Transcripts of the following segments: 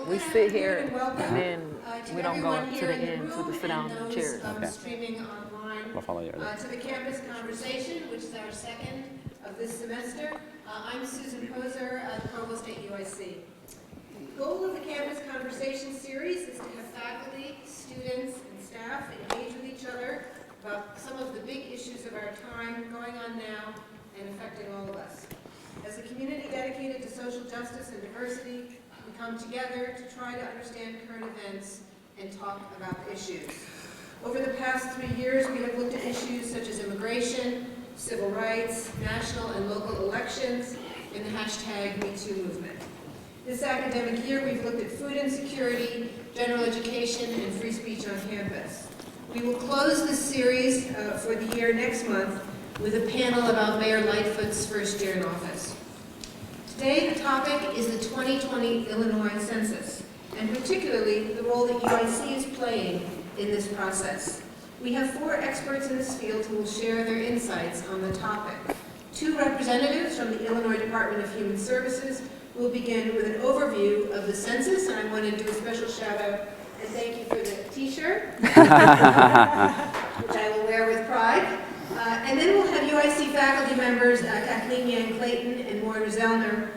we sit here and then we don't go up to the end to the sit down chairs. Okay. Streaming online We'll follow you. to the campus conversation, which is our second of this semester. I'm Susan Poser, the provost at UIC. The goal of the campus conversation series is to have faculty, students, and staff engage with each other about some of the big issues of our time going on now and affecting all of us. As a community dedicated to social justice and diversity, we come together to try to understand current events and talk about issues. Over the past 3 years, we have looked at issues such as immigration, civil rights, national and local elections, and the hashtag #MeToo movement. This academic year, we've looked at food insecurity, general education, and free speech on campus. We will close this series for the year next month with a panel about Mayor Lightfoot's first year in office. Today, the topic is the 2020 Illinois Census, and particularly the role that UIC is playing in this process. We have 4 experts in this field who will share their insights on the topic. 2 representatives from the Illinois Department of Human Services will begin with an overview of the census, and I want to do a special shout out and thank you for the t-shirt, which I will wear with pride. And then we'll have UIC faculty members, Kathleen Yang-Clayton and Moira Zellner.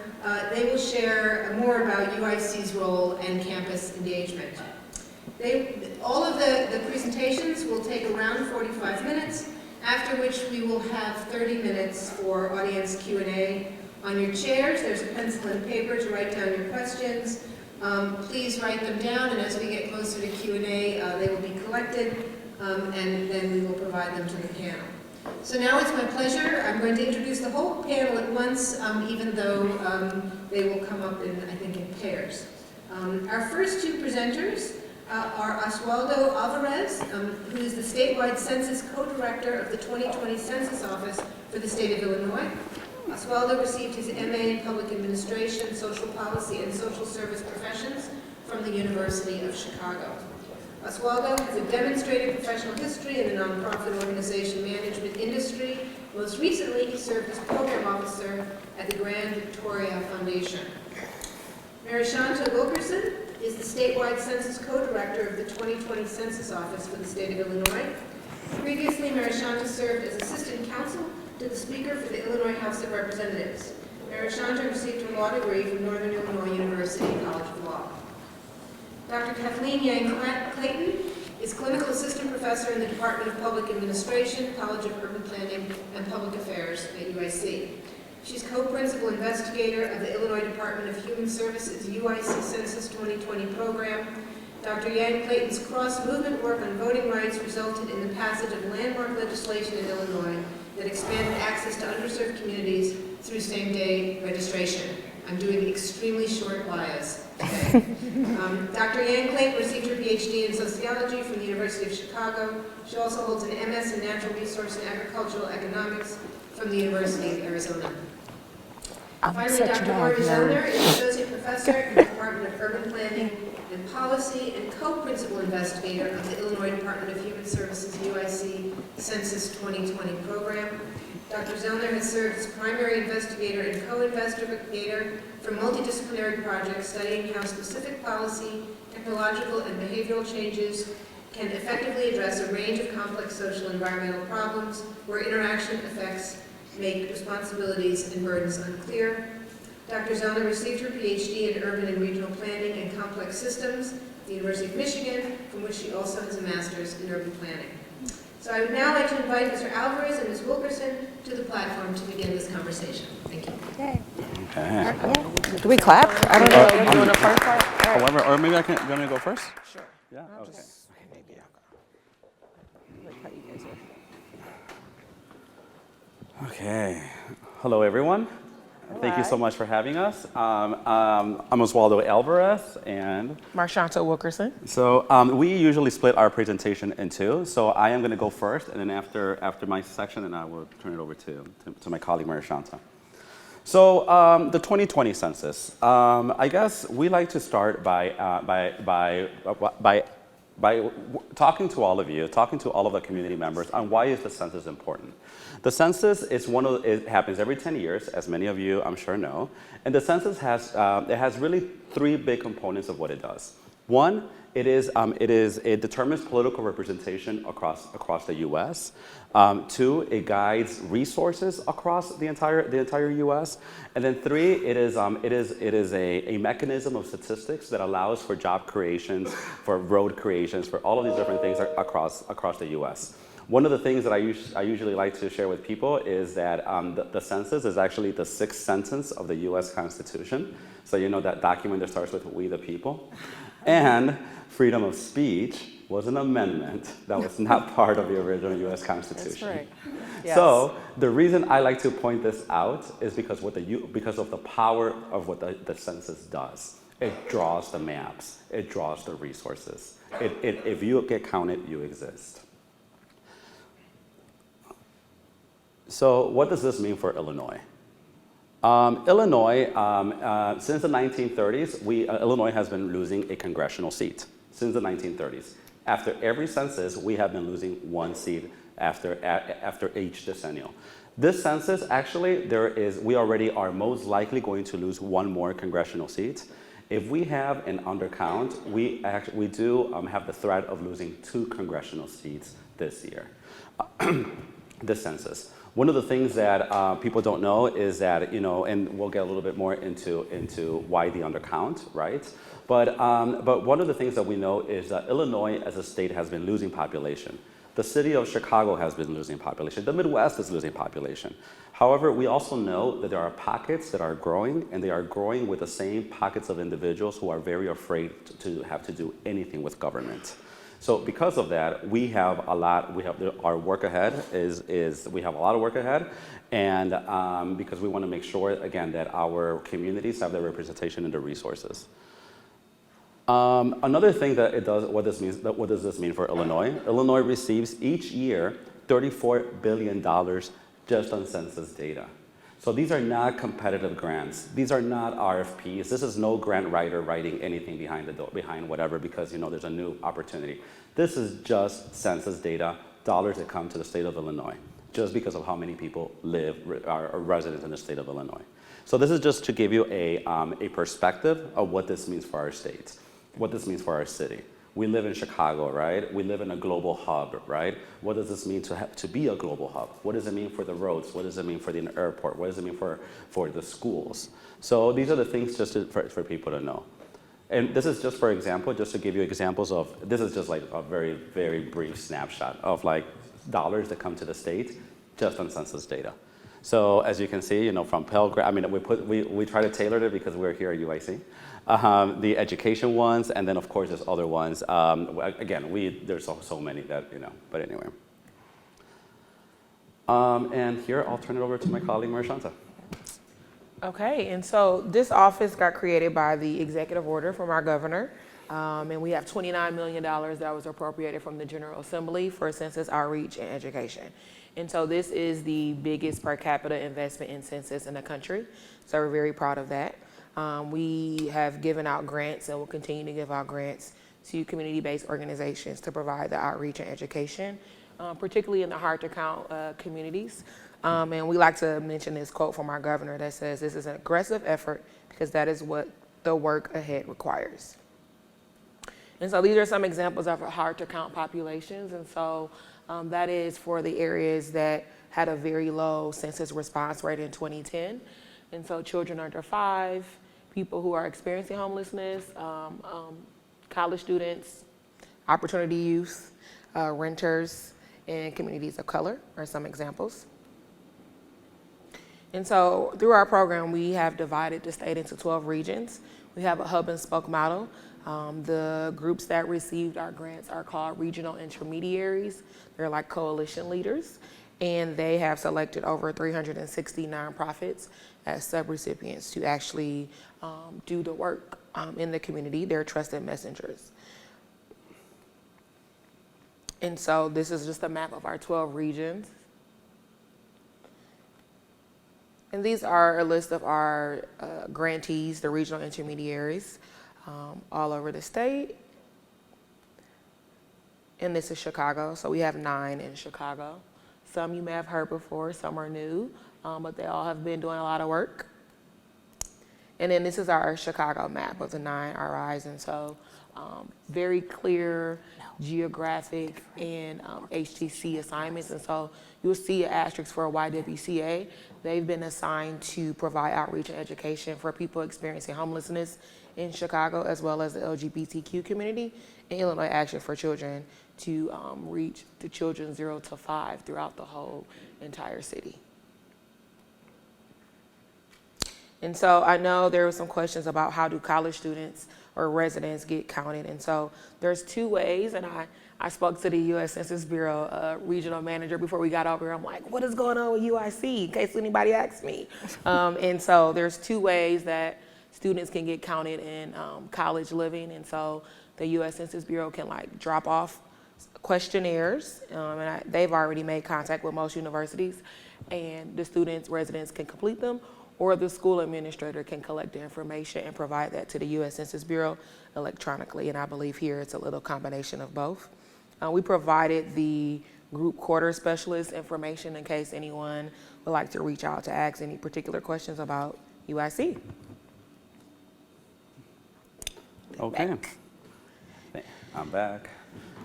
They will share more about UIC's role and campus engagement. All of the presentations will take around 45 minutes, after which we will have 30 minutes for audience Q&A. On your chairs, there's a pencil and paper to write down your questions. Please write them down, and as we get closer to Q&A, they will be collected, and then we will provide them to the panel. So now it's my pleasure. I'm going to introduce the whole panel at once, even though they will come up in, I think, in pairs. Our first 2 presenters are Oswaldo Alvarez, who is the statewide census co-director of the 2020 Census Office for the state of Illinois. Oswaldo received his MA in Public Administration, Social Policy, and Social Service Professions from the University of Chicago. Oswaldo has a demonstrated professional history in the nonprofit organization management industry. Most recently, he served as program officer at the Grand Victoria Foundation. Marishonta Wilkerson is the statewide census co-director of the 2020 Census Office for the state of Illinois. Previously, Marishonta served as assistant counsel to the Speaker for the Illinois House of Representatives. Marishonta received her law degree from Northern Illinois University College of Law. Dr. Kathleen Yang-Clayton is clinical assistant professor in the Department of Public Administration, College of Urban Planning, and Public Affairs at UIC. She's co-principal investigator of the Illinois Department of Human Services UIC Census 2020 program. Dr. Yang-Clayton's cross-movement work on voting rights resulted in the passage of landmark legislation in Illinois that expanded access to underserved communities through same-day registration. I'm doing extremely short bios today. Dr. Yang-Clayton received her PhD in sociology from the University of Chicago. She also holds an MS in natural resource and agricultural economics from the University of Arizona. Finally, Dr. Moira Zellner is associate professor in the Department of Urban Planning and Policy and co-principal investigator of the Illinois Department of Human Services UIC Census 2020 program. Dr. Zellner has served as primary investigator and co-investigator for multidisciplinary projects studying how specific policy, technological, and behavioral changes can effectively address a range of complex social and environmental problems where interaction effects make responsibilities and burdens unclear. Dr. Zellner received her PhD in Urban and Regional Planning and Complex Systems at the University of Michigan, from which she also has a master's in Urban Planning. So I would now like to invite Mr. Alvarez and Ms. Wilkerson to the platform to begin this conversation. Thank you. Okay. Yeah. Do we clap? I don't know. You're doing the first part? All right. Or maybe I can. You want me to go first? Sure. Yeah. Okay. Maybe I'll go. How you guys are. Okay. Hello, everyone. Thank you so much for having us. I'm Oswaldo Alvarez, and Marishonta Wilkerson. so we usually split our presentation in 2. So I am going to go first, and then after my section, and I will turn it over to my colleague Marishonta. So the 2020 census. I guess we like to start by talking to all of you, talking to all of the community members on why is the census important. The census is it happens every 10 years, as many of you I'm sure know, and the census has really three big components of what it does. One, it determines political representation across the U.S. Two, it guides resources across the entire U.S. And then three, it is a mechanism of statistics that allows for job creations, for road creations, for all of these different things across the U.S. One of the things that I usually like to share with people is that the census is actually the sixth sentence of the U.S. Constitution. So you know that document that starts with "We the people," and freedom of speech was an amendment that was not part of the original U.S. Constitution. That's right. Yes. So the reason I like to point this out is because of the power of what the census does. It draws the maps. It draws the resources. If you get counted, you exist. So what does this mean for Illinois? Illinois, since the 1930s, Illinois has been losing a congressional seat since the 1930s. After every census, we have been losing one seat after each decennial. This census, actually, we already are most likely going to lose one more congressional seat. If we have an undercount, we do have the threat of losing 2 congressional seats this year, this census. One of the things that people don't know is that, and we'll get a little bit more into why the undercount, right? But one of the things that we know is that Illinois as a state has been losing population. The city of Chicago has been losing population. The Midwest is losing population. However, we also know that there are pockets that are growing, and they are growing with the same pockets of individuals who are very afraid to have to do anything with government. So because of that, we have our work ahead we have a lot of work ahead, and because we want to make sure, again, that our communities have the representation and the resources. Another thing that it does, what does this mean for Illinois? Illinois receives each year $34 billion just on census data. So these are not competitive grants. These are not RFPs. This is no grant writer writing anything behind whatever because there's a new opportunity. This is just census data, dollars that come to the state of Illinois, just because of how many people are residents in the state of Illinois. So this is just to give you a perspective of what this means for our state, what this means for our city. We live in Chicago, right? We live in a global hub, right? What does this mean to be a global hub? What does it mean for the roads? What does it mean for the airport? What does it mean for the schools? So these are the things just for people to know. And this is just for example, just to give you examples of, this is just like a very, very brief snapshot of like dollars that come to the state just on census data. So as you can see, from Pell Grant, we try to tailor it because we're here at UIC. The education ones, and then of course there's other ones. Again, there's so many that, but anyway. And here I'll turn it over to my colleague Marishonta. Okay, and so this office got created by the executive order from our governor, and we have $29 million that was appropriated from the General Assembly for census outreach and education. And so this is the biggest per capita investment in census in the country, so we're very proud of that. We have given out grants and will continue to give out grants to community-based organizations to provide the outreach and education, particularly in the hard-to-count communities. And we like to mention this quote from our governor that says, "This is an aggressive effort because that is what the work ahead requires." And so these are some examples of hard-to-count populations. And so that is for the areas that had a very low census response rate in 2010. And so children under 5, people who are experiencing homelessness, college students, opportunity youth, renters, and communities of color are some examples. And so through our program, we have divided the state into 12 regions. We have a hub and spoke model. The groups that received our grants are called regional intermediaries. They're like coalition leaders, and they have selected over 360 nonprofits as subrecipients to actually do the work in the community. They're trusted messengers. And so this is just a map of our 12 regions. And these are a list of our grantees, the regional intermediaries, all over the state. and this is Chicago. So we have 9 in Chicago. Some you may have heard before, some are new, but they all have been doing a lot of work. And then this is our Chicago map of the 9 RIs, and so very clear geographic and HTC assignments. And so you'll see an asterisk for YWCA. They've been assigned to provide outreach and education for people experiencing homelessness in Chicago, as well as the LGBTQ community, and Illinois Action for Children to reach the children 0 to 5 throughout the whole entire city. And so I know there were some questions about how do college students or residents get counted. And so there's 2 ways, and I spoke to the U.S. Census Bureau regional manager before we got over here. I'm like, what is going on with UIC, in case anybody asks me. And so there's 2 ways that students can get counted in college living. And so the U.S. Census Bureau can like drop off questionnaires, and they've already made contact with most universities, and the students, residents can complete them, or the school administrator can collect the information and provide that to the U.S. Census Bureau electronically. And I believe here it's a little combination of both. We provided the group quarter specialist information in case anyone would like to reach out to ask any particular questions about UIC. Okay, I'm back.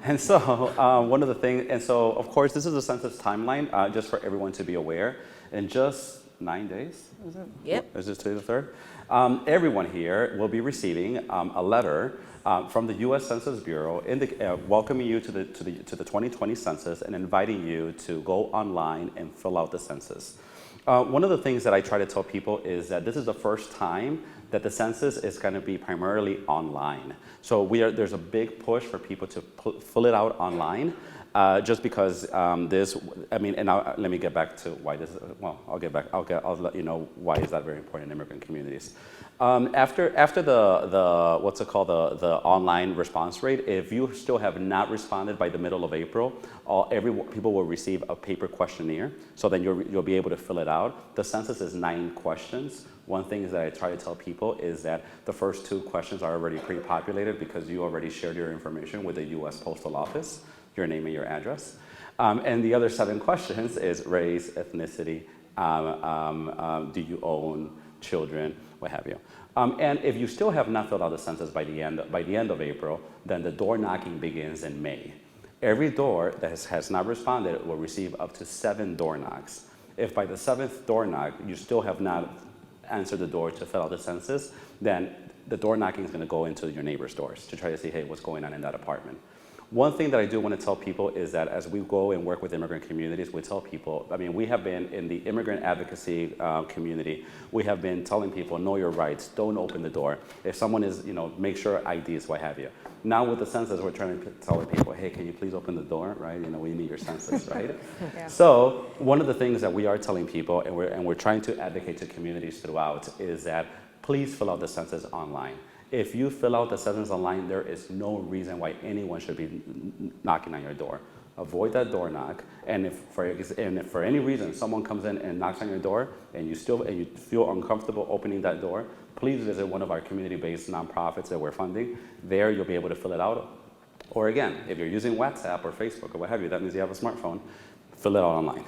And so one of the things, and so of course this is a census timeline, just for everyone to be aware. In just 9 days, is it? Yep. Is this today the 3rd? Everyone here will be receiving a letter from the U.S. Census Bureau welcoming you to the 2020 census and inviting you to go online and fill out the census. One of the things that I try to tell people is that this is the first time that the census is going to be primarily online. So there's a big push for people to fill it out online, just because let me get back to why this is, well, I'll let you know why is that very important in immigrant communities. After the what's it called, the online response rate, if you still have not responded by the middle of April, people will receive a paper questionnaire, so then you'll be able to fill it out. The census is 9 questions. One thing that I try to tell people is that the first 2 questions are already pre-populated because you already shared your information with the U.S. Postal Office, your name and your address. And the other 7 questions is race, ethnicity, do you own children, what have you. And if you still have not filled out the census by the end of April, then the door knocking begins in May. Every door that has not responded will receive up to 7 door knocks. If by the 7th door knock you still have not answered the door to fill out the census, then the door knocking is going to go into your neighbor's doors to try to see, hey, what's going on in that apartment. One thing that I do want to tell people is that as we go and work with immigrant communities, we tell people, we have been in the immigrant advocacy community, we have been telling people, know your rights, don't open the door. If someone is, make sure IDs, what have you. Now with the census, we're trying to tell people, hey, can you please open the door, right? We need your census, right? Yeah. So one of the things that we are telling people, and we're trying to advocate to communities throughout, is that please fill out the census online. If you fill out the census online, there is no reason why anyone should be knocking on your door. Avoid that door knock, and if for any reason someone comes in and knocks on your door, and you feel uncomfortable opening that door, please visit one of our community-based nonprofits that we're funding. There, you'll be able to fill it out. Or again, if you're using WhatsApp or Facebook or what have you, that means you have a smartphone, fill it out online.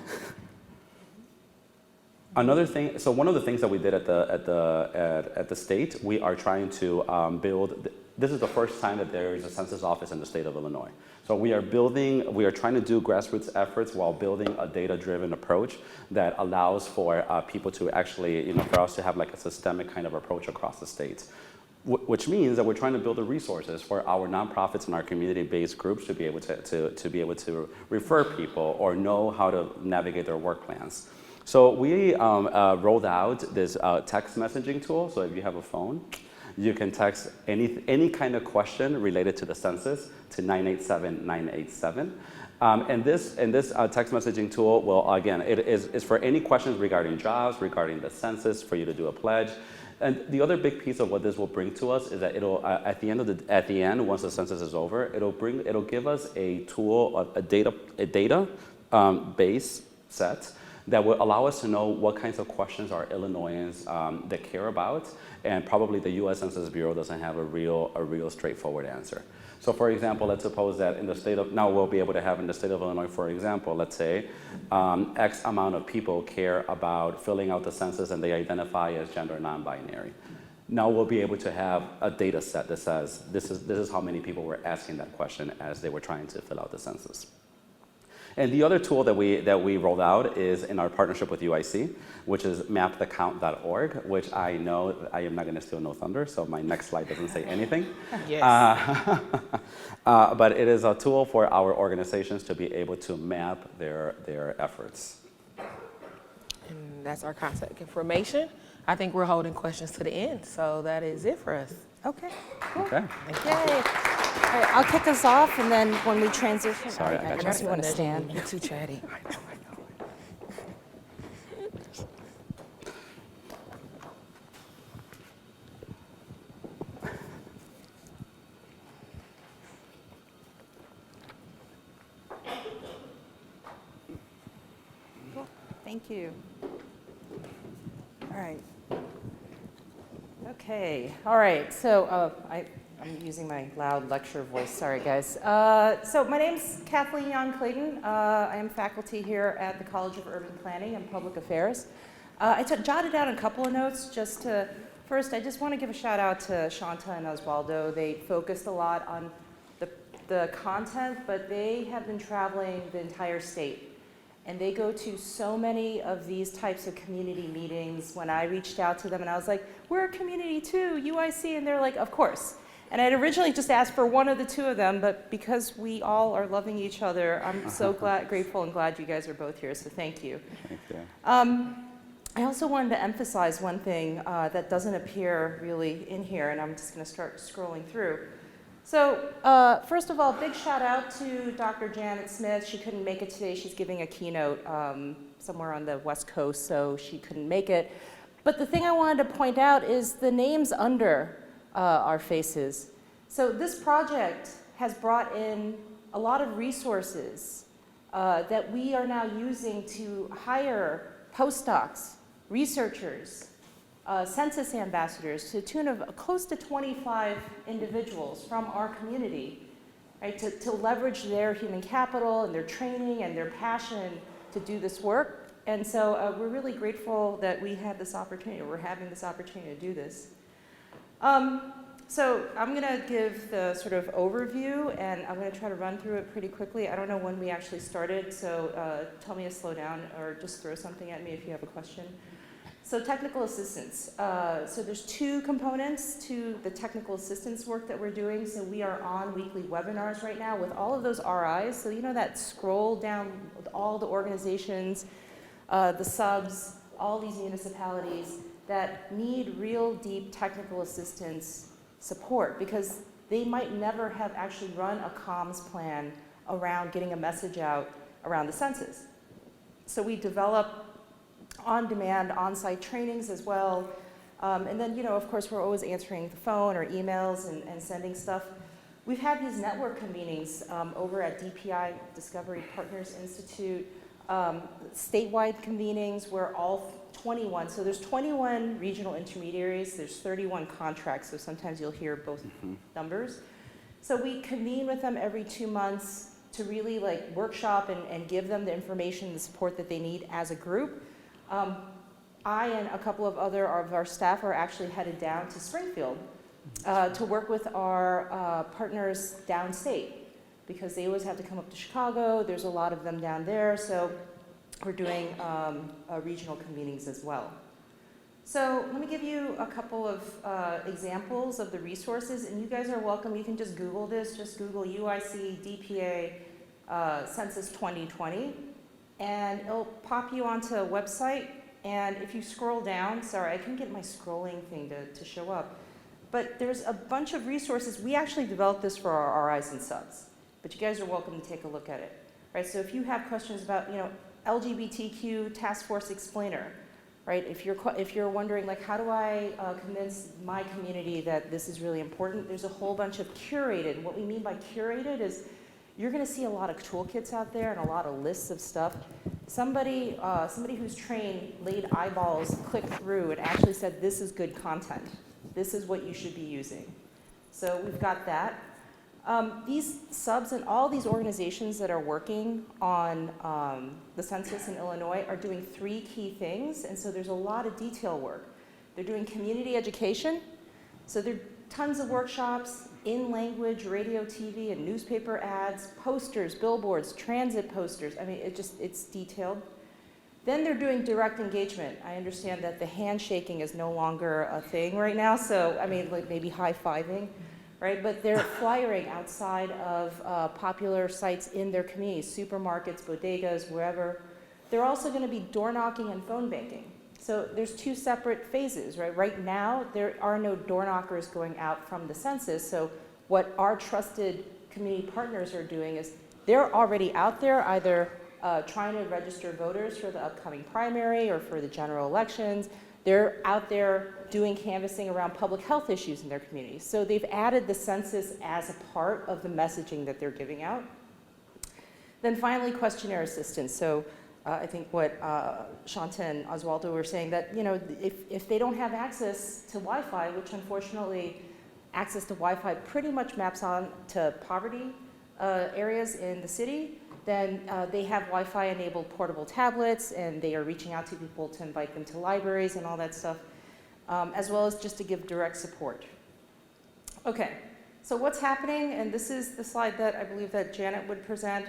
Another thing, so one of the things that we did at the state, we are trying to build. This is the first time that there is a census office in the state of Illinois. So we are trying to do grassroots efforts while building a data-driven approach that allows for people to actually, for us to have like a systemic kind of approach across the state. Which means that we're trying to build the resources for our nonprofits and our community-based groups to be able to refer people or know how to navigate their work plans. So we rolled out this text messaging tool. So if you have a phone, you can text any kind of question related to the census to 987-987. And this text messaging tool will, again, it is for any questions regarding jobs, regarding the census, for you to do a pledge. And the other big piece of what this will bring to us is that it'll at the end, once the census is over, it'll give us a tool, a data base set that will allow us to know what kinds of questions are Illinoisans that care about, and probably the U.S. Census Bureau doesn't have a real straightforward answer. So for example, let's suppose that in the state of, now we'll be able to have in the state of Illinois, for example, let's say X amount of people care about filling out the census and they identify as gender non-binary. Now we'll be able to have a data set that says this is how many people were asking that question as they were trying to fill out the census. And the other tool that we rolled out is in our partnership with UIC, which is mapthecount.org, which I know I am not going to steal no thunder, so my next slide doesn't say anything. Yes. But it is a tool for our organizations to be able to map their efforts. And that's our contact information. I think we're holding questions to the end, so that is it for us. Okay, cool. Okay. Yay. All right, I'll kick us off, and then when we transition, Sorry, I I got guess you want to stand. You're too chatty. Cool. Thank you. All right. Okay, all right, so I'm using my loud lecture voice, sorry guys. So my name's Kathleen Yang-Clayton. I am faculty here at the College of Urban Planning and Public Affairs. I jotted down a couple of notes just to, first I just want to give a shout out to Shanta and Osvaldo. They focused a lot on the content, but they have been traveling the entire state. And they go to so many of these types of community meetings. When I reached out to them and I was like, we're a community too, UIC, and they're like, of course. And I'd originally just asked for one of the two of them, but because we all are loving each other, I'm so grateful and glad you guys are both here, so thank you. Thank you. I also wanted to emphasize one thing that doesn't appear really in here, and I'm just gonna start scrolling through. So first of all, big shout out to Dr. Janet Smith. She couldn't make it today. She's giving a keynote somewhere on the West Coast, so she couldn't make it. But the thing I wanted to point out is the names under our faces. So this project has brought in a lot of resources that we are now using to hire postdocs, researchers, Census Ambassadors to the tune of close to 25 individuals from our community, right, to leverage their human capital and their training and their passion to do this work. And so we're really grateful that we had this opportunity, or we're having this opportunity to do this. So I'm gonna give the sort of overview, and I'm gonna try to run through it pretty quickly. I don't know when we actually started, so tell me to slow down or just throw something at me if you have a question. So technical assistance. So there's two components to the technical assistance work that we're doing. So we are on weekly webinars right now with all of those RIs. So you know that scroll down with all the organizations, the subs, all these municipalities that need real deep technical assistance support, because they might never have actually run a comms plan around getting a message out around the census. So we develop on-demand, on-site trainings as well. And then, you know, of course, we're always answering the phone or emails and sending stuff. We've had these network convenings over at DPI, Discovery Partners Institute, statewide convenings where all 21, so there's 21 regional intermediaries, there's 31 contracts, so sometimes you'll hear both numbers. So we convene with them every 2 months to really like workshop and give them the information, the support that they need as a group. I and a couple of other of our staff are actually headed down to Springfield to work with our partners downstate, because they always have to come up to Chicago. There's a lot of them down there, so we're doing regional convenings as well. So let me give you a couple of examples of the resources, and you guys are welcome. You can just Google this. Just Google UIC DPA Census 2020, and it'll pop you onto a website. And if you scroll down, sorry, I couldn't get my scrolling thing to show up, but there's a bunch of resources. We actually developed this for our RIs and subs, but you guys are welcome to take a look at it. Right, so if you have questions about, you know, LGBTQ Task Force Explainer, right? If you're wondering, like, how do I convince my community that this is really important? There's a whole bunch of curated. What we mean by curated is, you're going to see a lot of toolkits out there and a lot of lists of stuff. Somebody who's trained laid eyeballs, clicked through, and actually said, this is good content. This is what you should be using. So we've got that. These subs and all these organizations that are working on the census in Illinois are doing 3 key things, and so there's a lot of detail work. They're doing community education, so there are tons of workshops, in language, radio, TV, and newspaper ads, posters, billboards, transit posters. I mean, it's detailed. Then they're doing direct engagement. I understand that the handshaking is no longer a thing right now, so I mean, like maybe high-fiving, right? But they're flyering outside of popular sites in their communities, supermarkets, bodegas, wherever. They're also going to be door knocking and phone banking. So there's 2 separate phases, right? Right now, there are no door knockers going out from the census. So what our trusted community partners are doing is they're already out there either trying to register voters for the upcoming primary or for the general elections. They're out there doing canvassing around public health issues in their communities. So they've added the census as a part of the messaging that they're giving out. Then finally, questionnaire assistance. So I think what Shanta and Oswaldo were saying, that if they don't have access to Wi-Fi, which unfortunately access to Wi-Fi pretty much maps on to poverty areas in the city, then they have Wi-Fi enabled portable tablets, and they are reaching out to people to invite them to libraries and all that stuff, as well as just to give direct support. Okay, so what's happening, and this is the slide that I believe that Janet would present.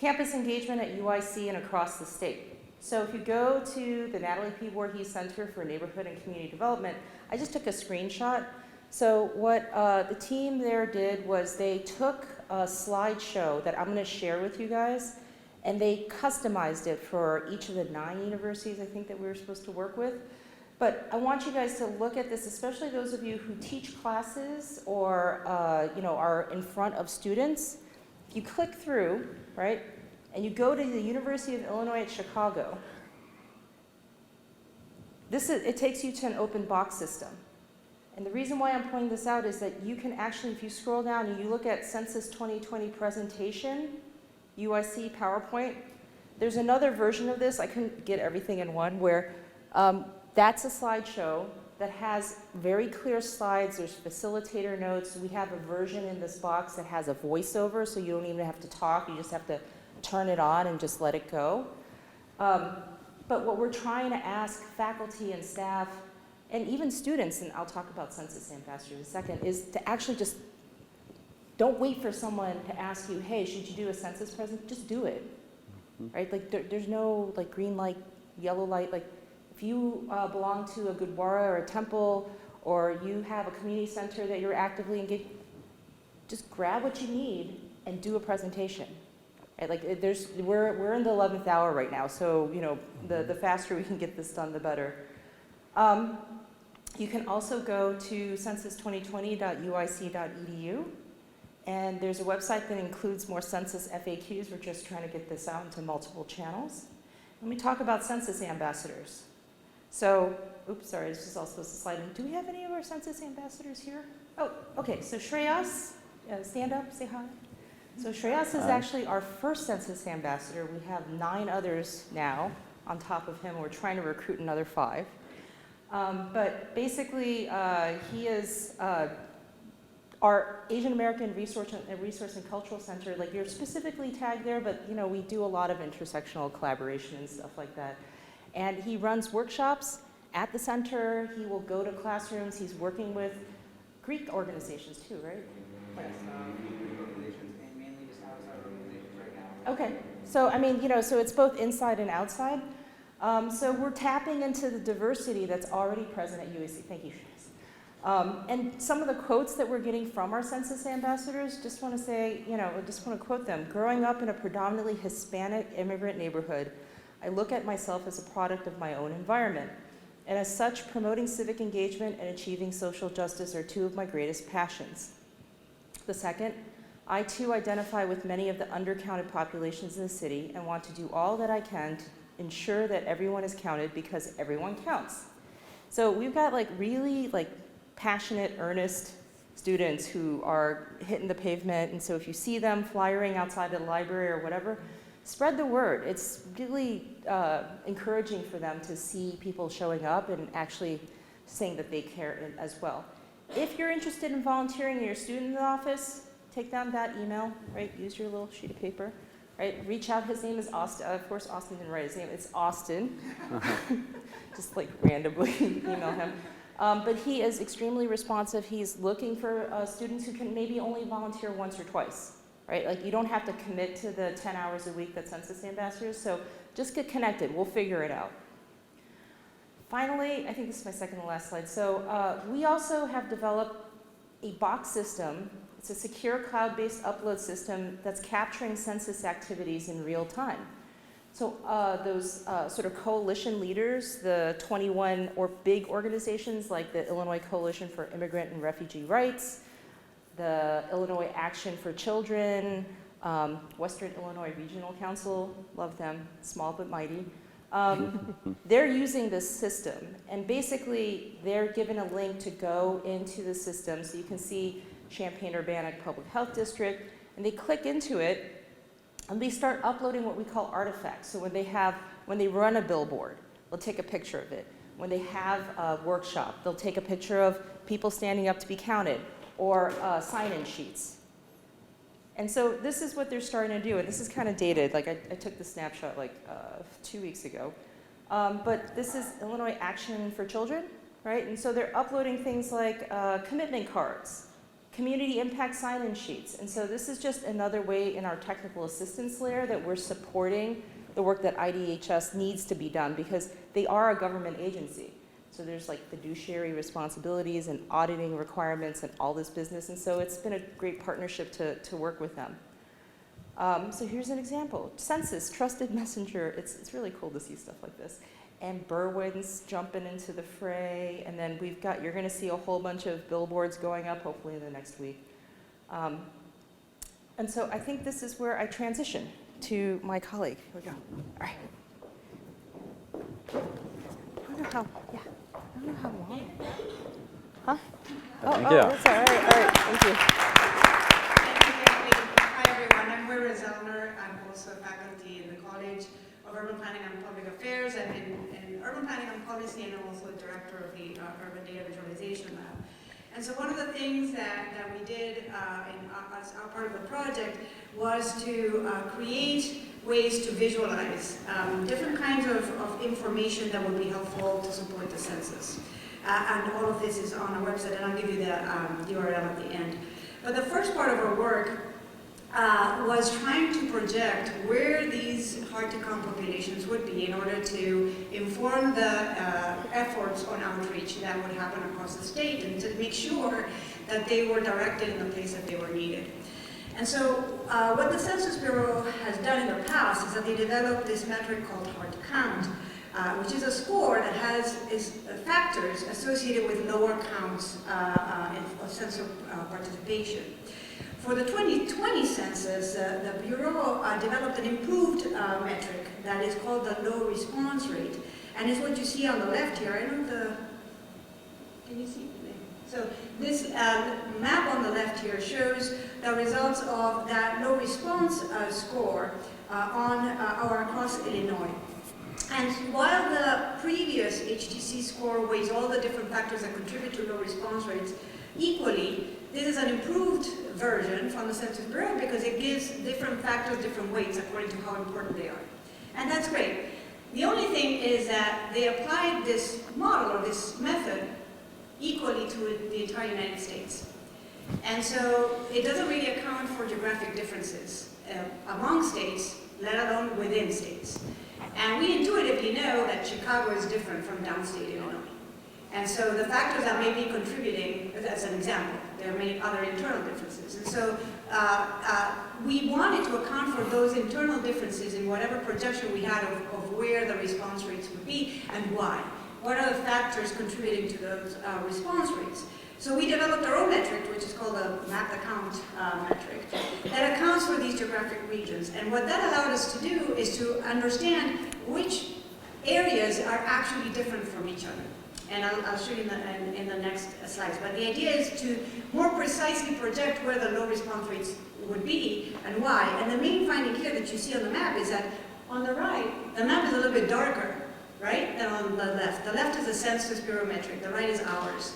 Campus engagement at UIC and across the state. So if you go to the Natalie P. Voorhees Center for Neighborhood and Community Development, I just took a screenshot. So what the team there did was they took a slideshow that I'm going to share with you guys, and they customized it for each of the 9 universities I think that we were supposed to work with. But I want you guys to look at this, especially those of you who teach classes or are in front of students. If you click through, right, and you go to the University of Illinois at Chicago, it takes you to an open box system. And the reason why I'm pointing this out is that you can actually, if you scroll down and you look at Census 2020 presentation, UIC PowerPoint, there's another version of this, I couldn't get everything in one, where that's a slideshow that has very clear slides. There's facilitator notes. We have a version in this box that has a voiceover, so you don't even have to talk. You just have to turn it on and just let it go. But what we're trying to ask faculty and staff, and even students, and I'll talk about Census Ambassadors in a second, is to actually just don't wait for someone to ask you, hey, should you do a census present? Just do it, right? Like there's no like green light, yellow light. Like if you belong to a Gurdwara or a temple, or you have a community center that you're actively engaged, just grab what you need and do a presentation. Right? Like we're in the 11th hour right now, so the faster we can get this done, the better. You can also go to census2020.uic.edu, and there's a website that includes more census FAQs. We're just trying to get this out into multiple channels. Let me talk about Census Ambassadors. So, oops, sorry, this is also a slide. Do we have any of our Census Ambassadors here? Oh, okay, so Shreyas, stand up, say hi. So Shreyas is actually our first Census Ambassador. We have 9 others now on top of him. We're trying to recruit another 5. But basically, he is our Asian American Resource and Cultural Center. Like, you're specifically tagged there, but we do a lot of intersectional collaboration and stuff like that. And he runs workshops at the center. He will go to classrooms. He's working with Greek organizations too, right? Yes, Greek organizations, and mainly just outside organizations right now. Okay, so I mean, so it's both inside and outside. So we're tapping into the diversity that's already present at UIC. Thank you, Shaz. And some of the quotes that we're getting from our Census Ambassadors, just want to say, just want to quote them. Growing up in a predominantly Hispanic immigrant neighborhood, I look at myself as a product of my own environment. And as such, promoting civic engagement and achieving social justice are 2 of my greatest passions. The second, I too identify with many of the undercounted populations in the city and want to do all that I can to ensure that everyone is counted, because everyone counts. So we've got really passionate, earnest students who are hitting the pavement. And so if you see them flyering outside the library or whatever, spread the word. It's really encouraging for them to see people showing up and actually saying that they care as well. If you're interested in volunteering and you're a student in the office, take down that email, right? Use your little sheet of paper, right? Reach out. His name is Austin. Of course, Austin didn't write his name. It's Austin. Just like randomly email him. But he is extremely responsive. He's looking for students who can maybe only volunteer once or twice, right? Like you don't have to commit to the 10 hours a week that Census Ambassadors, so just get connected. We'll figure it out. Finally, I think this is my second to last slide. So we also have developed a box system. It's a secure cloud-based upload system that's capturing census activities in real time. So those sort of coalition leaders, the 21 or big organizations like the Illinois Coalition for Immigrant and Refugee Rights, the Illinois Action for Children, Western Illinois Regional Council, love them, small but mighty. They're using this system, and basically they're given a link to go into the system. So you can see Champaign-Urbana Public Health District, and they click into it, and they start uploading what we call artifacts. So when they run a billboard, they'll take a picture of it. When they have a workshop, they'll take a picture of people standing up to be counted, or sign-in sheets. And so this is what they're starting to do, and this is kind of dated. Like I took the snapshot like 2 weeks ago. But this is Illinois Action for Children, right? And so they're uploading things like commitment cards, community impact sign-in sheets. And so this is just another way in our technical assistance layer that we're supporting the work that IDHS needs to be done, because they are a government agency. So there's like fiduciary responsibilities and auditing requirements and all this business. And so it's been a great partnership to work with them. So here's an example. Census, trusted messenger. It's really cool to see stuff like this. And Berwyn's jumping into the fray. And then you're going to see a whole bunch of billboards going up, hopefully in the next week. And so I think this is where I transition to my colleague. Here we go. All right. I don't know how, yeah. I don't know how long. Huh? Thank you. That's all right. All right, thank you. Hi everyone, I'm Moira Zellner. I'm also faculty in the College of Urban Planning and Public Affairs and in Urban Planning and Policy, and I'm also director of the Urban Data Visualization Lab. And so one of the things that we did as part of the project was to create ways to visualize different kinds of information that would be helpful to support the census. And all of this is on our website, and I'll give you the URL at the end. But the first part of our work was trying to project where these hard-to-count populations would be in order to inform the efforts on outreach that would happen across the state, and to make sure that they were directed in the place that they were needed. And so what the Census Bureau has done in the past is that they developed this metric called hard to count, which is a score that has factors associated with lower counts of census participation. For the 2020 census, the Bureau developed an improved metric that is called the low response rate. And it's what you see on the left here. I don't know can you see? So this map on the left here shows the results of that low response score across Illinois. And while the previous HTC score weighs all the different factors that contribute to low response rates equally, this is an improved version from the Census Bureau because it gives different factors different weights according to how important they are. And that's great. The only thing is that they applied this model or this method equally to the entire United States. And so it doesn't really account for geographic differences among states, let alone within states. And we intuitively know that Chicago is different from downstate Illinois. And so the factors that may be contributing, as an example, there are many other internal differences. And so we wanted to account for those internal differences in whatever projection we had of where the response rates would be and why. What are the factors contributing to those response rates? So we developed our own metric, which is called the mapped account metric, that accounts for these geographic regions. And what that allowed us to do is to understand which areas are actually different from each other. And I'll show you in the next slides. But the idea is to more precisely project where the low response rates would be and why. And the main finding here that you see on the map is that on the right, the map is a little bit darker, right, than on the left. The left is the Census Bureau metric, the right is ours.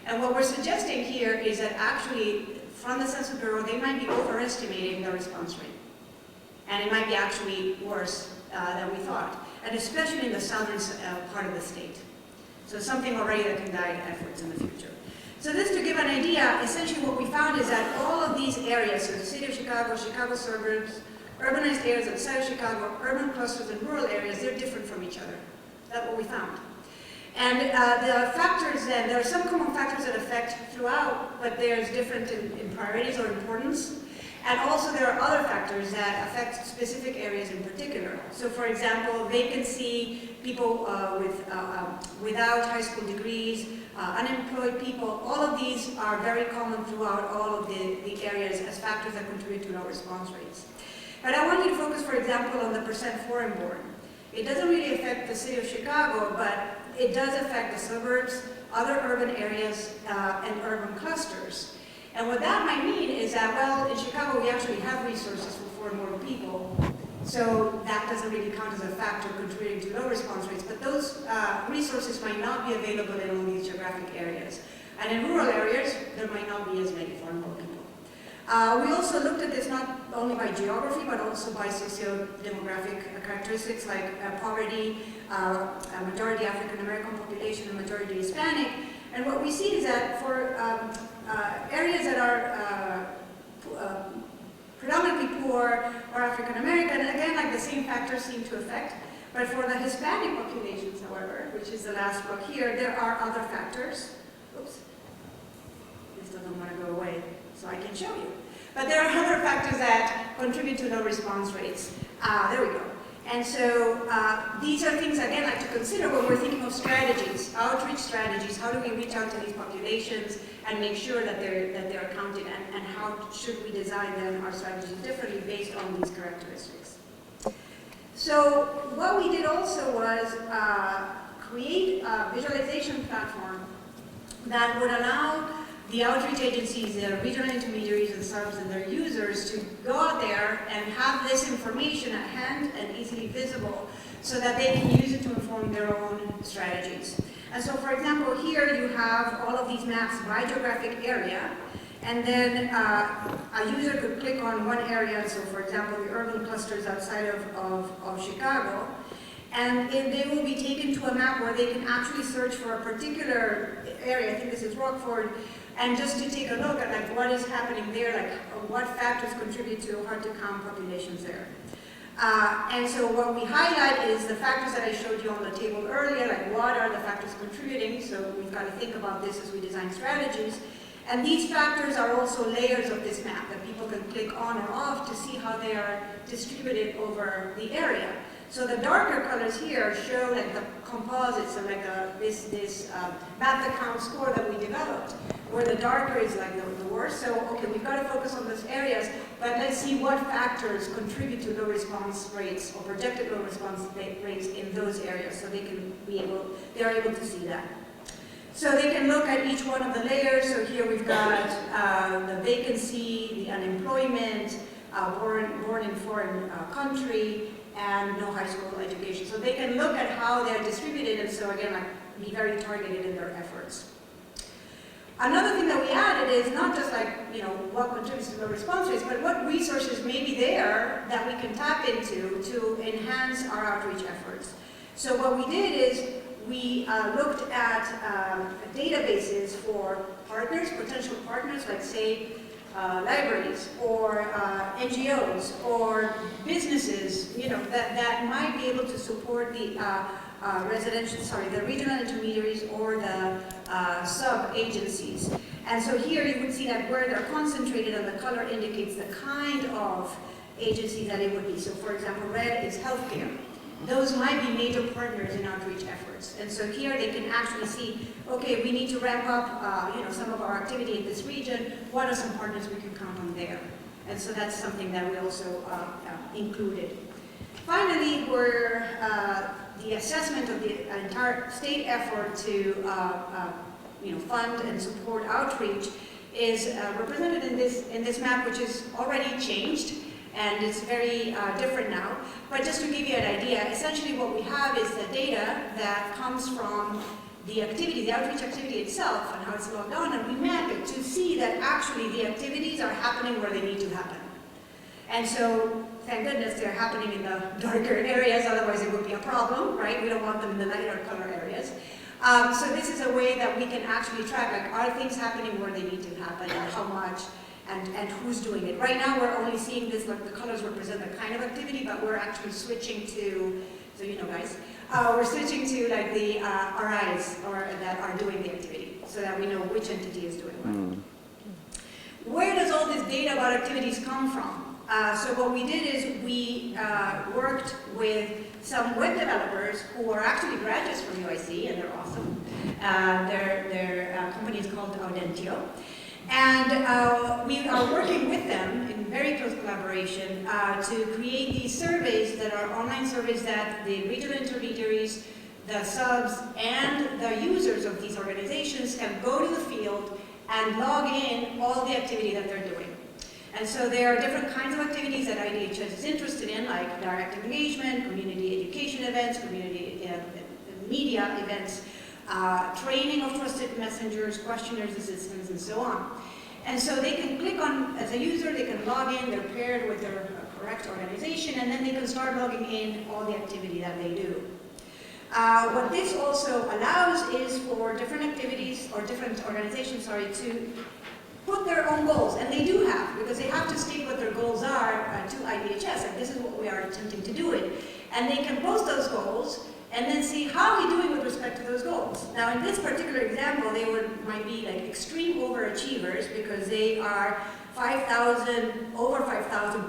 And what we're suggesting here is that actually, from the Census Bureau, they might be overestimating the response rate. And it might be actually worse than we thought, and especially in the southern part of the state. So something already that can guide efforts in the future. So just to give an idea, essentially what we found is that all of these areas, so the city of Chicago, Chicago suburbs, urbanized areas outside of Chicago, urban clusters and rural areas, they're different from each other. That's what we found. And the factors then, there are some common factors that affect throughout, but there's different in priorities or importance. And also there are other factors that affect specific areas in particular. So for example, vacancy, people without high school degrees, unemployed people, all of these are very common throughout all of the areas as factors that contribute to low response rates. But I want you to focus, for example, on the percent foreign born. It doesn't really affect the city of Chicago, but it does affect the suburbs, other urban areas, and urban clusters. And what that might mean is that, well, in Chicago we actually have resources for foreign born people, so that doesn't really count as a factor contributing to low response rates, but those resources might not be available in all these geographic areas. And in rural areas, there might not be as many foreign born people. We also looked at this not only by geography, but also by socio-demographic characteristics like poverty, a majority African American population, a majority Hispanic. And what we see is that for areas that are predominantly poor or African American, again, like the same factors seem to affect. But for the Hispanic populations, however, which is the last block here, there are other factors. Oops, this doesn't want to go away, so I can show you. But there are other factors that contribute to low response rates. There we go. And so these are things, again, like to consider when we're thinking of strategies, outreach strategies. How do we reach out to these populations and make sure that they're counted, and how should we design then our strategies differently based on these characteristics? So what we did also was create a visualization platform that would allow the outreach agencies, the regional intermediaries and subs and their users to go out there and have this information at hand and easily visible so that they can use it to inform their own strategies. And so for example, here you have all of these maps by geographic area, and then a user could click on one area, so for example, the urban clusters outside of Chicago, and they will be taken to a map where they can actually search for a particular area. I think this is Rockford, and just to take a look at like what is happening there, like what factors contribute to hard-to-count populations there. And so what we highlight is the factors that I showed you on the table earlier, like what are the factors contributing, so we've got to think about this as we design strategies. And these factors are also layers of this map that people can click on or off to see how they are distributed over the area. So the darker colors here show like the composite, so like this map the count score that we developed, where the darker is like the worst. So okay, we've got to focus on those areas, but let's see what factors contribute to low response rates or projected low response rates in those areas, so they are able to see that. So they can look at each one of the layers. So here we've got the vacancy, the unemployment, born in foreign country, and no high school education. So they can look at how they're distributed, and so again, like, be very targeted in their efforts. Another thing that we added is not just like, what contributes to low response rates, but what resources may be there that we can tap into to enhance our outreach efforts. So what we did is we looked at databases for partners, potential partners, like say libraries or NGOs or businesses, that might be able to support the the regional intermediaries or the sub-agencies. And so here you would see that where they're concentrated, and the color indicates the kind of agency that it would be. So for example, red is healthcare. Those might be major partners in outreach efforts. And so here they can actually see, okay, we need to ramp up some of our activity in this region. What are some partners we can count on there? And so that's something that we also included. Finally, we're the assessment of the entire state effort to fund and support outreach is represented in this map, which is already changed, and it's very different now. But just to give you an idea, essentially what we have is the data that comes from the activity, the outreach activity itself, and how it's logged on, and we map it to see that actually the activities are happening where they need to happen. And so, thank goodness they're happening in the darker areas, otherwise it would be a problem, right? We don't want them in the lighter color areas. So this is a way that we can actually track, like, are things happening where they need to happen, and how much, and who's doing it. Right now we're only seeing this, like the colors represent the kind of activity, but we're actually switching to, so you know guys, we're switching to like the RIs that are doing the activity, so that we know which entity is doing what. Where does all this data about activities come from? So what we did is we worked with some web developers who are actually graduates from UIC, and they're awesome. Their company is called Audentio. And we are working with them in very close collaboration to create these surveys that are online surveys that the regional intermediaries, the subs, and the users of these organizations can go to the field and log in all the activity that they're doing. And so there are different kinds of activities that IDHS is interested in, like direct engagement, community education events, community media events, training of trusted messengers, questionnaire assistance, and so on. And so they can click on, as a user, they can log in, they're paired with their correct organization, and then they can start logging in all the activity that they do. What this also allows is for different activities, or different organizations, to put their own goals, and they do have, because they have to state what their goals are to IDHS, and this is what we are attempting to do it. And they can post those goals, and then see how are we doing with respect to those goals. Now in this particular example, they might be like extreme overachievers because they are 5,000, over 5,000,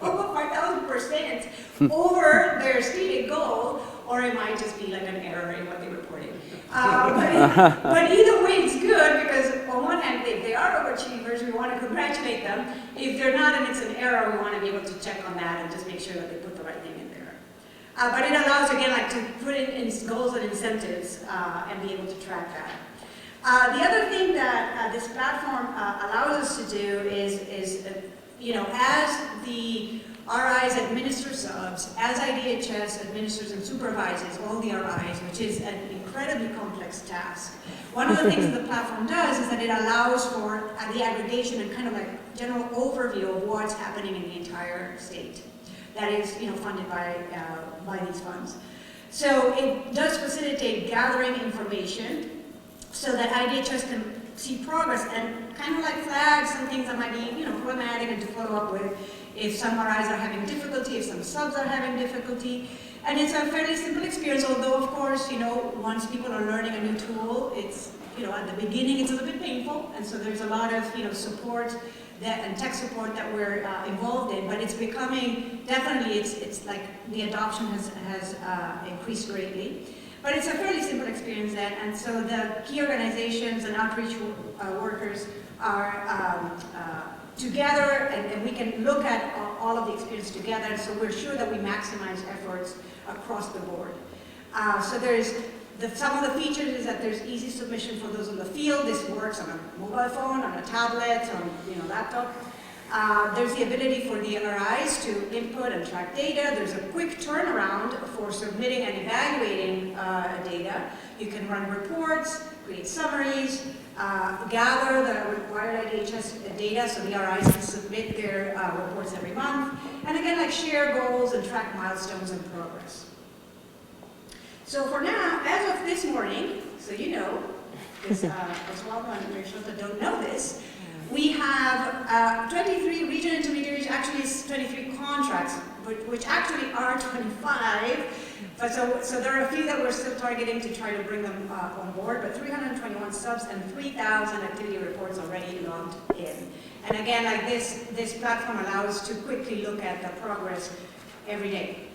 over 5,000% over their stated goal, or it might just be like an error in what they reported. But either way, it's good because on one hand, if they are overachievers, we want to congratulate them. If they're not and it's an error, we want to be able to check on that and just make sure that they put the right thing in there. But it allows, again, like to put in goals and incentives and be able to track that. The other thing that this platform allows us to do is as the RIs administer subs, as IDHS administers and supervises all the RIs, which is an incredibly complex task. One of the things that the platform does is that it allows for the aggregation and kind of like general overview of what's happening in the entire state. That is, funded by these funds. So it does facilitate gathering information so that IDHS can see progress and kind of like flag some things that might be, problematic and to follow up with if some RIs are having difficulty, if some subs are having difficulty. And it's a fairly simple experience, although of course, once people are learning a new tool, it's, at the beginning it's a little bit painful, and so there's a lot of, support and tech support that we're involved in, but it's becoming, definitely, it's like the adoption has increased greatly. But it's a fairly simple experience then, and so the key organizations and outreach workers are together, and we can look at all of the experience together, so we're sure that we maximize efforts across the board. So there's some of the features is that there's easy submission for those in the field. This works on a mobile phone, on a tablet, on laptop. There's the ability for the RIs to input and track data. There's a quick turnaround for submitting and evaluating data. You can run reports, create summaries, gather the required IDHS data so the RIs can submit their reports every month. And again, share goals and track milestones and progress. So for now, as of this morning, so because Oswaldo and Marishonta don't know this, we have 23 regional intermediaries, actually it's 23 contracts, which actually are 25. But so there are a few that we're still targeting to try to bring them on board, but 321 subs and 3,000 activity reports already logged in. And again, this platform allows us to quickly look at the progress every day.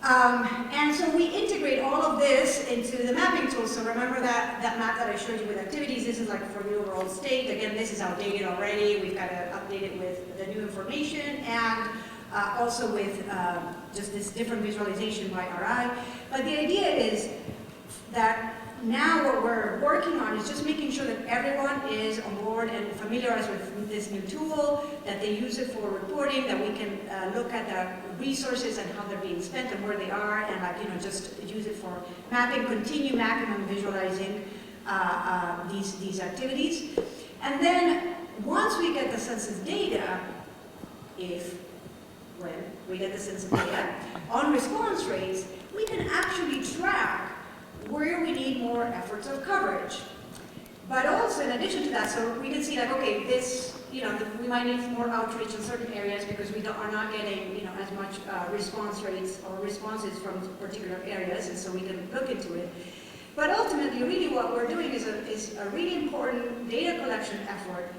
And so we integrate all of this into the mapping tool. So remember that map that I showed you with activities, this is for the overall state. Again, this is outdated already. We've got to update it with the new information. And also with just this different visualization by RI. But the idea is that now what we're working on is just making sure that everyone is on board and familiarized with this new tool, that they use it for reporting, that we can look at the resources and how they're being spent and where they are, and just use it for mapping, continue mapping and visualizing these activities. And then once we get the census data, when we get the census data on response rates, we can actually track where we need more efforts of coverage. But also, in addition to that, so we can see like, okay, this, we might need more outreach in certain areas because we are not getting, as much response rates or responses from particular areas, and so we can look into it. But ultimately, really what we're doing is a really important data collection effort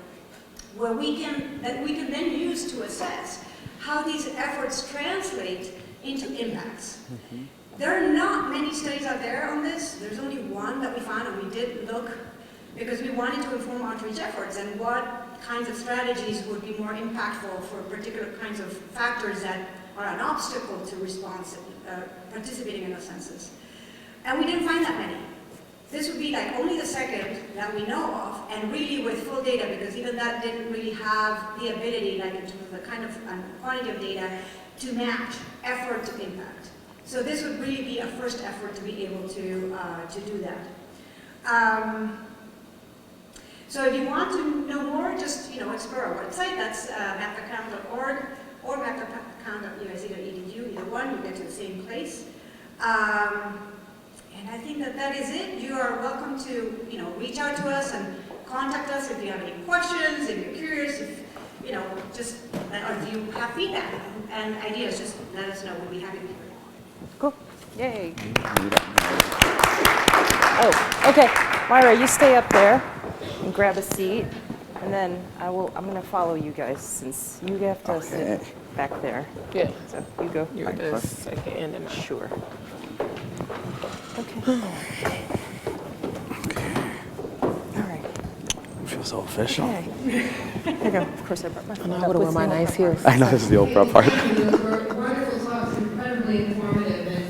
where that we can then use to assess how these efforts translate into impacts. Mm-hmm. There are not many studies out there on this. There's only one that we found, and we did look because we wanted to inform outreach efforts and what kinds of strategies would be more impactful for particular kinds of factors that are an obstacle to response, participating in a census. And we didn't find that many. This would be like only the second that we know of, and really with full data, because even that didn't really have the ability, like in terms of the kind of quantity of data, to match effort to impact. So this would really be a first effort to be able to do that. So if you want to know more, just explore our website. That's mapaccount.org or mapaccount.uic.edu. Either one, you get to the same place. And I think that is it. You are welcome to reach out to us and contact us if you have any questions, if you're curious, if if you have feedback and ideas, just let us know. We'll be happy to hear it. Cool. Yay. Oh, okay. Moira, you stay up there and grab a seat, and then I'm going to follow you guys since you have to sit back there. Yeah. So you go. You're the second and then Sure. Okay. All right. I feel so official. Okay. Here you go. Of course, I brought my phone. I would have worn my nice heels. I know this is the Oprah part. Wonderful talks, incredibly informative, and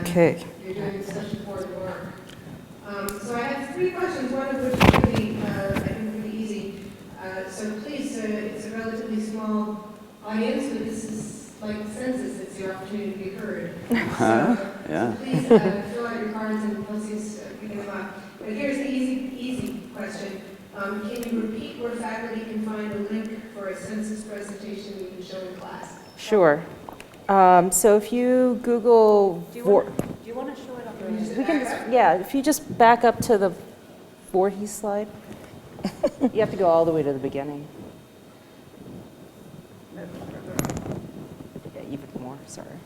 Okay. you're doing such important work. So I have three questions, one of which is really, I think, pretty easy. So please, it's a relatively small audience, but this is like the census, it's your opportunity to be heard. Yeah. So please fill out your cards and please pick them up. But here's the easy question. Can you repeat where faculty can find a link for a census presentation you can show in class? Sure. So if you Google... Do you want to show it on the we can just, if you just back up to the Voorhees slide. You have to go all the way to the beginning. Yeah, even more, sorry.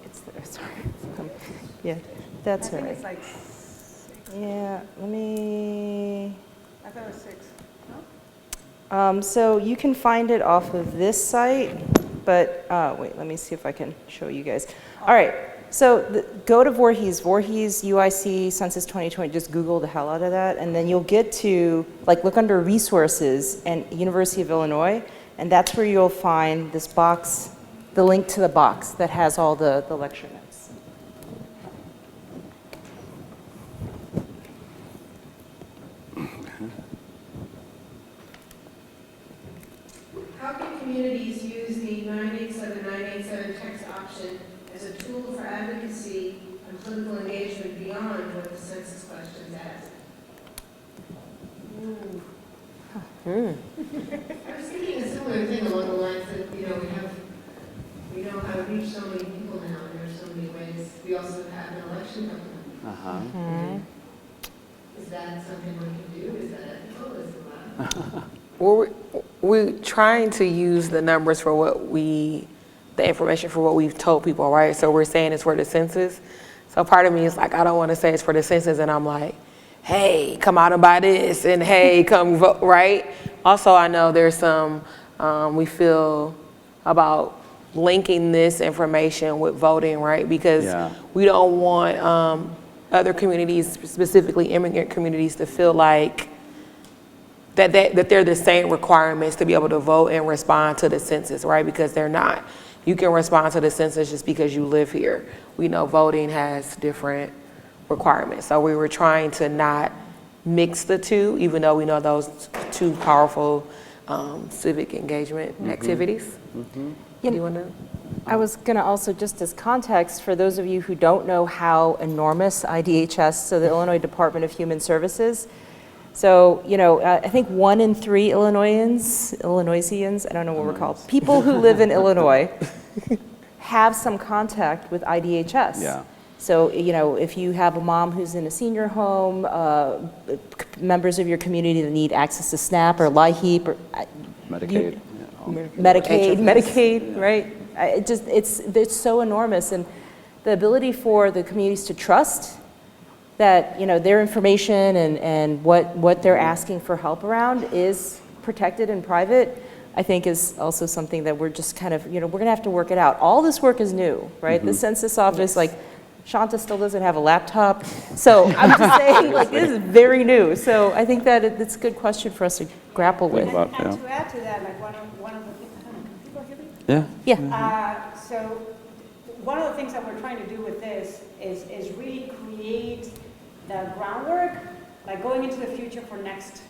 It's there, sorry. Yeah, that's all right. It's like, Yeah, let me... I thought it was 6. So you can find it off of this site, but wait, let me see if I can show you guys. All right, so go to Voorhees UIC Census 2020, just Google the hell out of that, and then you'll get to, look under resources and University of Illinois, and that's where you'll find this box, the link to the box that has all the lecture notes. How can communities use the 987 text option as a tool for advocacy and political engagement beyond what the census questions ask? I was thinking a similar thing along the lines that, we know how to reach so many people now, and there's so many ways. We also have an election coming up. Is that something we can do? Is that ethical? Is it allowed? Well, we're trying to use the numbers for the information for what we've told people, right? So we're saying it's for the census. So part of me is like, I don't want to say it's for the census, and I'm like, hey, come out and buy this, and hey, come vote, right? Also, I know there's some, we feel about linking this information with voting, right? Because we don't want other communities, specifically immigrant communities, to feel like that they're the same requirements to be able to vote and respond to the census, right? Because they're not. You can respond to the census just because you live here. We know voting has different requirements. So we were trying to not mix the two, even though we know those two powerful civic engagement activities. Do you want to? I was going to also, just as context, for those of you who don't know how enormous IDHS, so the Illinois Department of Human Services, so, you know, I think 1 in 3 Illinoisans, I don't know what we're called, people who live in Illinois have some contact with IDHS. Yeah. So, you know, if you have a mom who's in a senior home, members of your community that need access to SNAP or LIHEAP or Medicaid. Medicaid, right? It's so enormous, and the ability for the communities to trust that, you know, their information and what they're asking for help around is protected and private, I think is also something that we're just kind of, you know, we're gonna have to work it out. All this work is new, right? The census office, like, Shanta still doesn't have a laptop, so I'm just saying, like, this is very new. So I think that it's a good question for us to grapple with. And to add to that, like one of the things, people hear me? Yeah. Yeah. So one of the things that we're trying to do with this is really create the groundwork, like going into the future for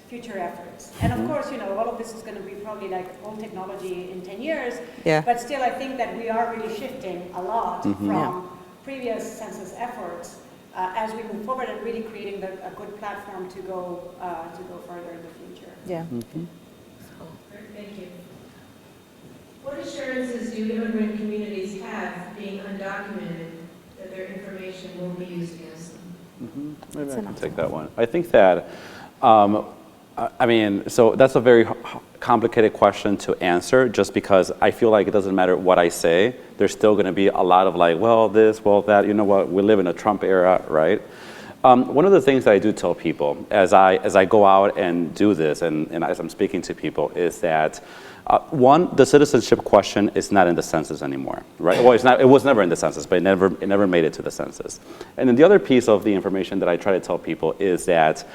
future efforts. And of course, you know, all of this is going to be probably like old technology in 10 years, Yeah. but still I think that we are really shifting a lot from previous census efforts as we move forward and really creating a good platform to go further in the future. Yeah. Thank you. What assurances do immigrant communities have, being undocumented, that their information won't be used against them? Maybe I can take that one. I think that, I mean, so that's a very complicated question to answer, just because I feel like it doesn't matter what I say, there's still going to be a lot of like, well, this, well, that, you know what, we live in a Trump era, right? One of the things that I do tell people as I go out and do this, and as I'm speaking to people, is that one, the citizenship question is not in the census anymore, right? Well, it was never in the census, but it never made it to the census. And then the other piece of the information that I try to tell people is that,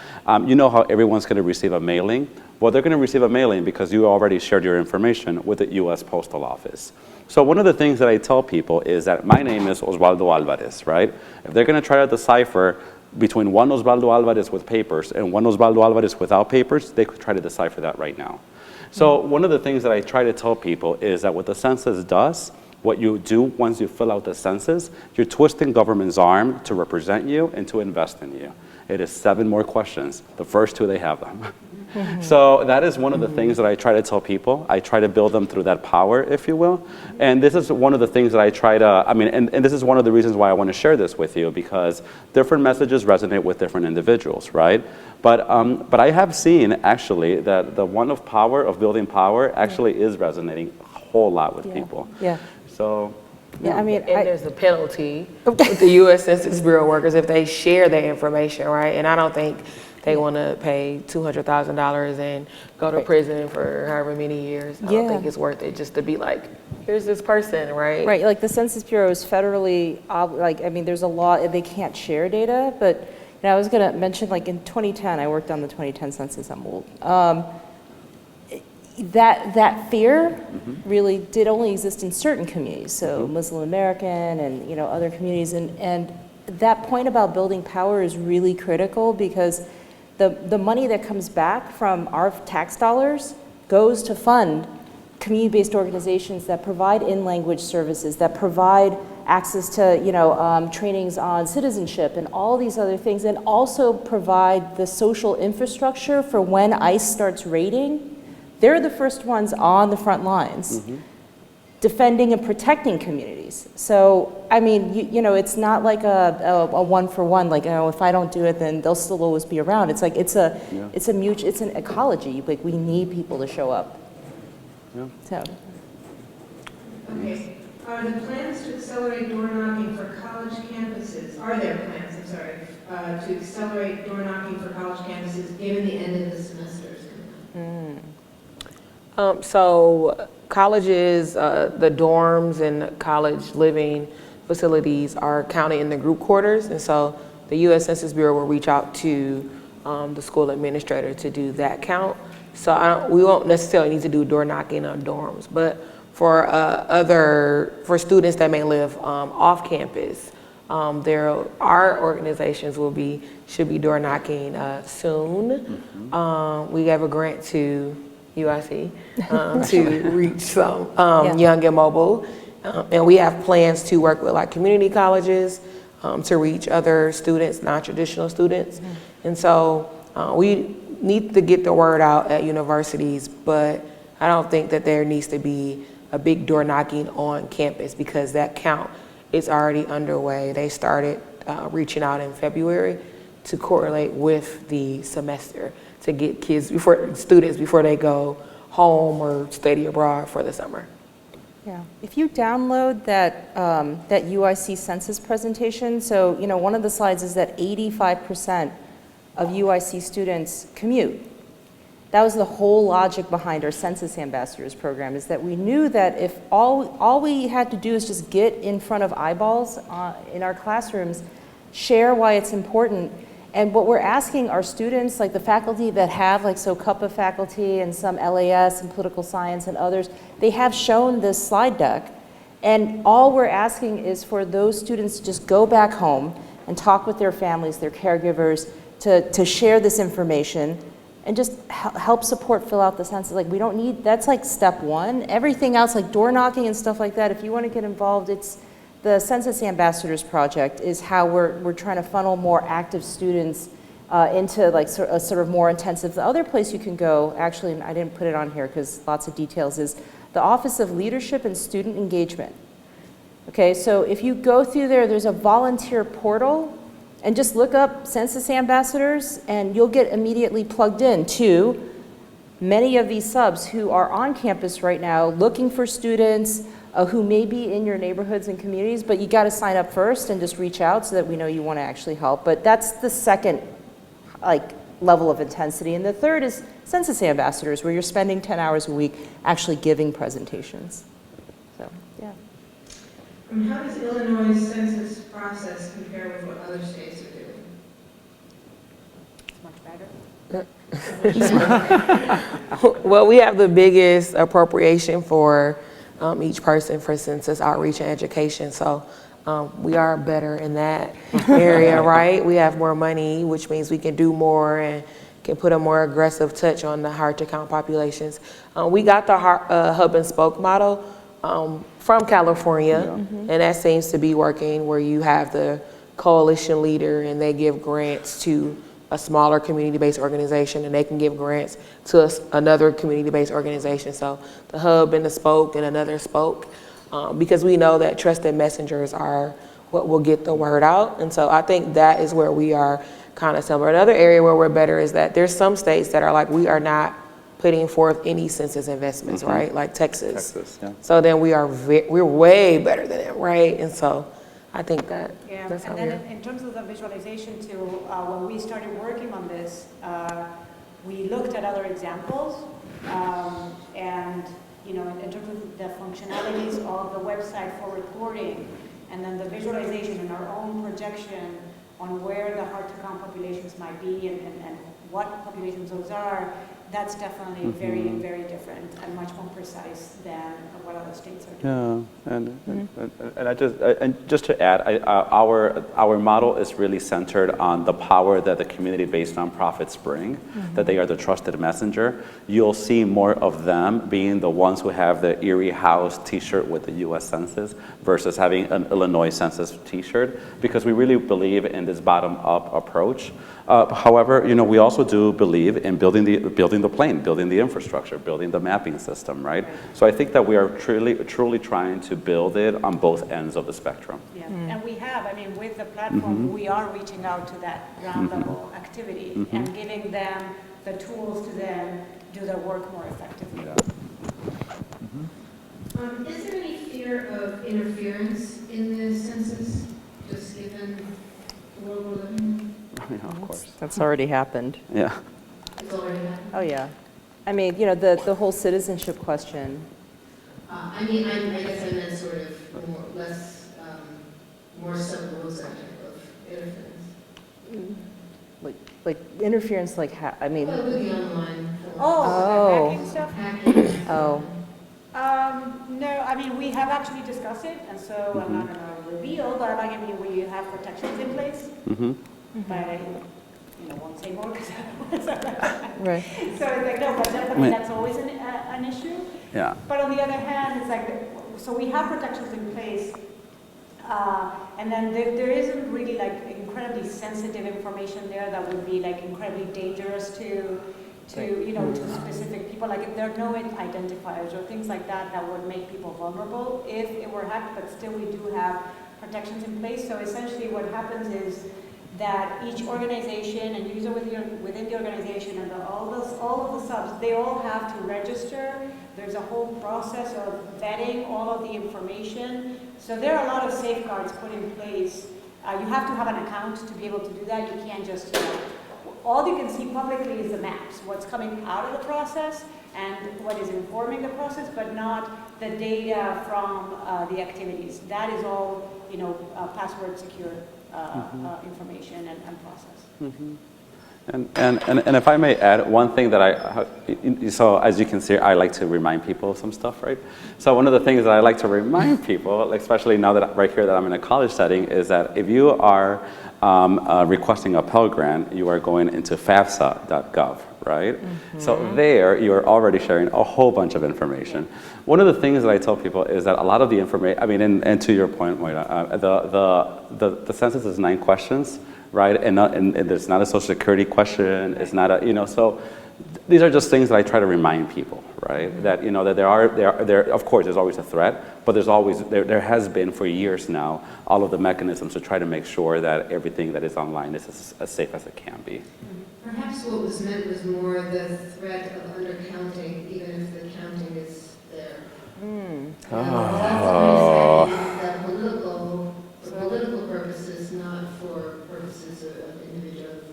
you know how everyone's going to receive a mailing? Well, they're going to receive a mailing because you already shared your information with the U.S. Postal Office. So one of the things that I tell people is that my name is Osvaldo Alvarez, right? If they're going to try to decipher between one Osvaldo Alvarez with papers and one Osvaldo Alvarez without papers, they could try to decipher that right now. So one of the things that I try to tell people is that what the census does, what you do once you fill out the census, you're twisting government's arm to represent you and to invest in you. It is 7 more questions. The first 2, they have them. So that is one of the things that I try to tell people. I try to build them through that power, if you will. And this is one of the things that I try to, I mean, and this is one of the reasons why I want to share this with you, because different messages resonate with different individuals, right? But I have seen actually that the one of power, of building power, actually is resonating a whole lot with people. Yeah. So. Yeah, I mean, And there's a penalty with the U.S. Census Bureau workers if they share their information, right? And I don't think they want to pay $200,000 and go to prison for however many years. I don't think it's worth it just to be like, here's this person, right? Right, like the Census Bureau is federally, like, I mean, there's a law, they can't share data, but, you know, I was going to mention, like, in 2010, I worked on the 2010 census, I'm old. That fear really did only exist in certain communities, so Muslim American and, you know, other communities, and that point about building power is really critical, because the money that comes back from our tax dollars goes to fund community-based organizations that provide in-language services, that provide access to, you know, trainings on citizenship and all these other things, and also provide the social infrastructure for when ICE starts raiding. They're the first ones on the front lines, defending and protecting communities. So, I mean, you know, it's not like a one-for-one, like, you know, if I don't do it, then they'll still always be around. It's like, it's an ecology. Like, we need people to show up. Yeah. So. Okay. Are the plans to accelerate door knocking for college campuses, are there plans, I'm sorry, to accelerate door knocking for college campuses given the end of the semesters? So colleges, the dorms and college living facilities are counted in the group quarters, and so the U.S. Census Bureau will reach out to the school administrator to do that count. So we won't necessarily need to do door knocking on dorms, but for for students that may live off campus, our organizations should be door knocking soon. We gave a grant to UIC to reach some young and mobile, and we have plans to work with like community colleges to reach other students, non-traditional students, and so we need to get the word out at universities, but I don't think that there needs to be a big door knocking on campus because that count is already underway. They started reaching out in February to correlate with the semester to get students before they go home or study abroad for the summer. Yeah, if you download that UIC census presentation, so one of the slides is that 85% of UIC students commute. That was the whole logic behind our Census Ambassadors program, is that we knew that if all we had to do is just get in front of eyeballs in our classrooms, share why it's important. And what we're asking our students, like the faculty that have, CUPA faculty and some LAS and political science and others, they have shown this slide deck. And all we're asking is for those students to just go back home and talk with their families, their caregivers, to share this information and just help support fill out the census. We don't need, that's step one. Everything else, like door knocking and stuff like that, if you want to get involved, it's the Census Ambassadors project is how we're trying to funnel more active students into a sort of more intensive. The other place you can go, actually, and I didn't put it on here because lots of details, is the Office of Leadership and Student Engagement. Okay, so if you go through there's a volunteer portal, and just look up Census Ambassadors and you'll get immediately plugged in to many of these subs who are on campus right now looking for students who may be in your neighborhoods and communities, but you got to sign up first and just reach out so that we know you want to actually help. But that's the second level of intensity. And the third is Census Ambassadors, where you're spending 10 hours a week actually giving presentations. So, yeah. How does Illinois' census process compare with what other states are doing? It's much better. Well, we have the biggest appropriation for each person for census outreach and education, so we are better in that area, right? We have more money, which means we can do more and can put a more aggressive touch on the hard to count populations. We got the hub and spoke model from California, and that seems to be working, where you have the coalition leader and they give grants to a smaller community-based organization and they can give grants to another community-based organization. So the hub and the spoke and another spoke, because we know that trusted messengers are what will get the word out. And so I think that is where we are kind of similar. Another area where we're better is that there's some states that are we are not putting forth any census investments, right? Like Texas. Yeah. So then we're way better than them, right? And so I think that's how and then in terms of the visualization too, when we started working on this, we looked at other examples, and in terms of the functionalities of the website for reporting, and then the visualization and our own projection on where the hard-to-count populations might be and what populations those are, that's definitely very, very different and much more precise than what other states are doing. Yeah, and just to add, our model is really centered on the power that the community-based nonprofits bring, that they are the trusted messenger. You'll see more of them being the ones who have the Erie House T-shirt with the U.S. Census versus having an Illinois Census T-shirt, because we really believe in this bottom-up approach. However, we also do believe in building the plane, building the infrastructure, building the mapping system, right? So I think that we are truly trying to build it on both ends of the spectrum. Yeah, and we have, with the platform, we are reaching out to that ground level activity and giving them the tools to then do their work more effectively. Yeah. Is there any fear of interference in the census, just given the world we're living in? Yeah, of course. That's already happened. Yeah. It's already happened. Oh, yeah. The whole citizenship question. I guess I meant sort of more sub-rosa type of interference. Like interference, how? Well, with the online form. Oh, the hacking stuff? Oh. No, I mean, we have actually discussed it, and so I'm not gonna reveal, but like, I mean, we have protections in place, Mm-hmm. but I, won't say more because I don't want to. Right. So it's like, no, but definitely that's always an issue. Yeah. But on the other hand, it's like, so we have protections in place, and then there isn't really like incredibly sensitive information there that would be like incredibly dangerous to specific people. Like if there are no identifiers or things like that that would make people vulnerable if it were hacked, but still we do have protections in place. So essentially what happens is that each organization and user within the organization and all of the subs, they all have to register. There's a whole process of vetting all of the information. So there are a lot of safeguards put in place. You have to have an account to be able to do that. You can't just, all you can see publicly is the maps, what's coming out of the process and what is informing the process, but not the data from the activities. That is all, password secure information and process. Mm-hmm. And if I may add, one thing that so as you can see, I like to remind people of some stuff, right? So one of the things that I like to remind people, especially now that right here that I'm in a college setting, is that if you are requesting a Pell Grant, you are going into FAFSA.gov, right? Mm-hmm. So there, you're already sharing a whole bunch of information. One of the things that I tell people is that a lot of the information, I mean, and to your point, Moira, the census is 9 questions, right? And it's not a social security question. It's not a, so these are just things that I try to remind people, right? That, that there of course, there's always a threat, but there has been for years now, all of the mechanisms to try to make sure that everything that is online is as safe as it can be. Perhaps what was meant was more the threat of undercounting, even if the counting is there. Oh. That for political purposes, not for purposes of individuals.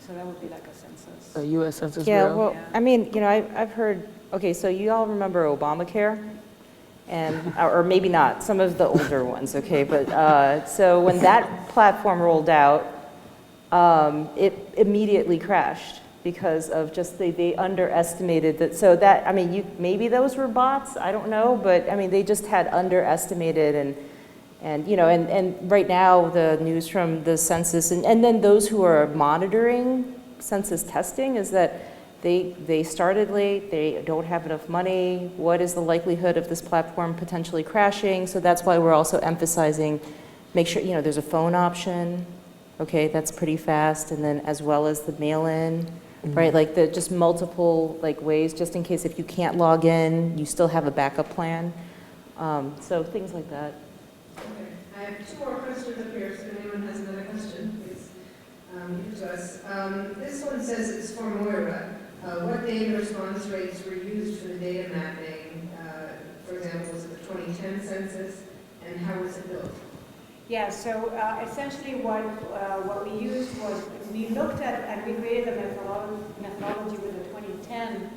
So that would be like a census. A U.S. Census Yeah, Bureau. well, I mean, I've heard, okay, so you all remember Obamacare? And, or maybe not, some of the older ones, okay? But, so when that platform rolled out, it immediately crashed because of just they underestimated that. So that, I mean, maybe those were bots, I don't know, but I mean, they just had underestimated and right now the news from the census and then those who are monitoring census testing is that they started late, they don't have enough money. What is the likelihood of this platform potentially crashing? So that's why we're also emphasizing, make sure, there's a phone option, okay, that's pretty fast, and then as well as the mail-in, right? Like just multiple ways, just in case if you can't log in, you still have a backup plan. So things like that. Okay. I have 2 more questions up here, so if anyone has another question, please give to us. This one says it's for Moira. What data response rates were used for the data mapping? For example, was it the 2010 census, and how was it built? Yeah, so essentially what we used was, we looked at and we created a methodology with the 2010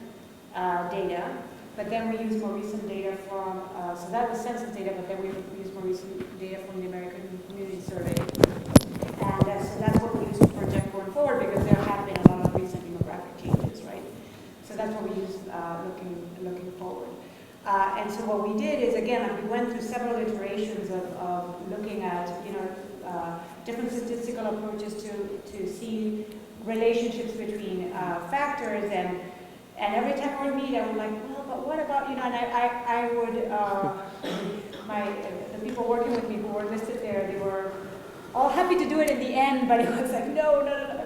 data, but then we used more recent data from, so that was census data, but then we used more recent data from the American Community Survey. And so that's what we used to project going forward because there have been a lot of recent demographic changes, right? So that's what we used looking forward. And so what we did is, again, we went through several iterations of looking at, different statistical approaches to see relationships between factors, and every time we would meet, I would like, well, but what about, and I would, the people working with me who were listed there, they were all happy to do it in the end, but it was like, no,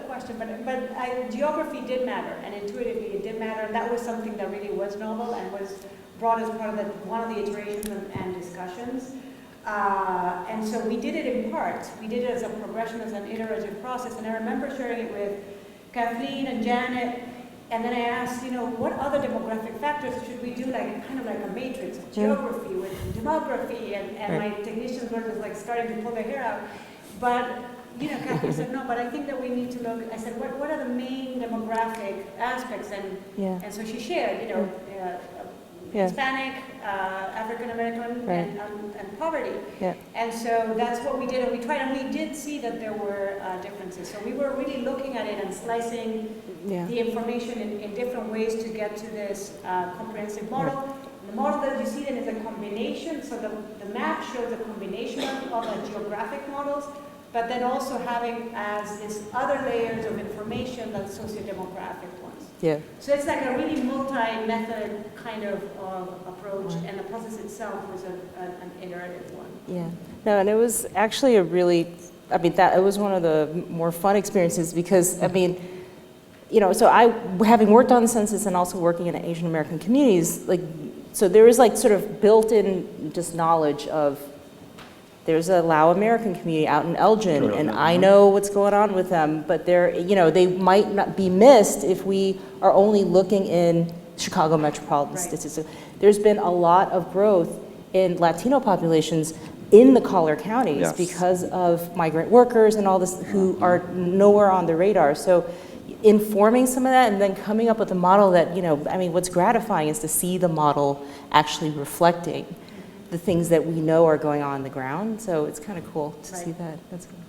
question. But geography did matter, and intuitively it did matter, and that was something that really was novel and was brought as part of one of the iterations and discussions. And so we did it in parts. We did it as a progression, as an iterative process, and I remember sharing it with Kathleen and Janet, and then I asked, what other demographic factors should we do, kind of like a matrix of geography with demography, and my technicians were just starting to pull their hair out. But, Kathleen said, no, but I think that we need to look, I said, what are the main demographic aspects? And so she shared, Yeah. Hispanic, African American, Right. and poverty. Yeah. And so that's what we did, and we tried, and we did see that there were differences. So we were really looking at it and slicing Yeah. the information in different ways to get to this comprehensive model. The model that you see then is a combination, so the map shows a combination of the geographic models, but then also having as these other layers of information the sociodemographic ones. Yeah. So it's like a really multi-method kind of approach, and the process itself was an iterative one. Yeah. No, and it was actually a really, I mean, that it was one of the more fun experiences because, I mean, you know, so having worked on the census and also working in Asian American communities, like, so there was like sort of built-in just knowledge of there's a Lao American community out in Elgin, and I know what's going on with them, but they're, you know, they might not be missed if we are only looking in Chicago metropolitan statistics. There's been a lot of growth in Latino populations in the collar counties Yes. because of migrant workers and all this who are nowhere on the radar. So informing some of that and then coming up with a model that, you know, I mean, what's gratifying is to see the model actually reflecting the things that we know are going on the ground. So it's kind of cool to see that. That's cool.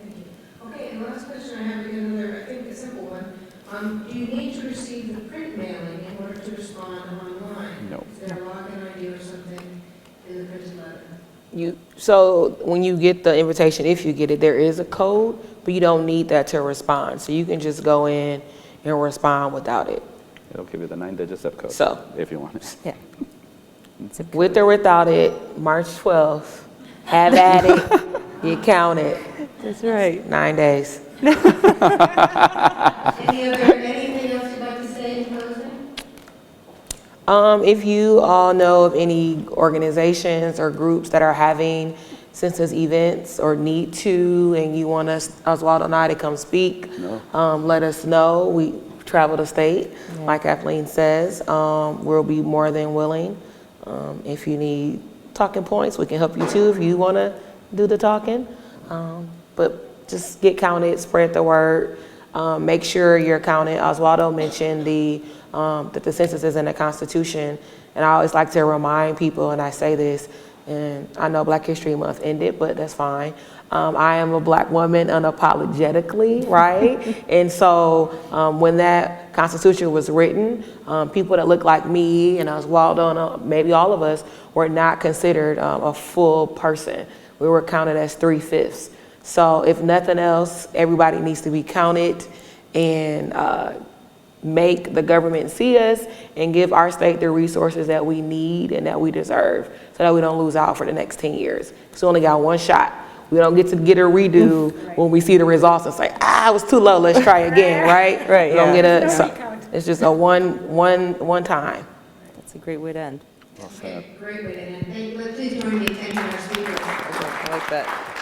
Thank you. Okay, and last question I have, again, another, I think a simple one. Do you need to receive the print mailing in order to respond online? No. Is there a login ID or something in the printed letter? So when you get the invitation, if you get it, there is a code, but you don't need that to respond. So you can just go in and respond without it. It'll give you the 9-digit zip code So. if you want it. Yeah. With or without it, March 12th, have at it, you count it, That's right. 9 days. Anything else you'd like to say in closing? If you all know of any organizations or groups that are having census events or need to, and you want us, Oswaldo and I, to come speak, let us know. We travel the state, like Kathleen says. We'll be more than willing. If you need talking points, we can help you too if you want to do the talking. But just get counted, spread the word, make sure you're counted. Oswaldo mentioned that the census is in the Constitution, and I always like to remind people, and I say this, and I know Black History Month ended, but that's fine. I am a Black woman unapologetically, right? And so when that Constitution was written, people that look like me and Oswaldo and maybe all of us were not considered a full person. We were counted as 3/5. So if nothing else, everybody needs to be counted and make the government see us and give our state the resources that we need and that we deserve so that we don't lose out for the next 10 years. Because we only got one shot. We don't get to get a redo when we see the results and say, it was too low, let's try again, right? Right, We don't yeah. get it's just a one time. That's a great way to end. Okay, great way to end. Please join me in thanking our speakers. I like that.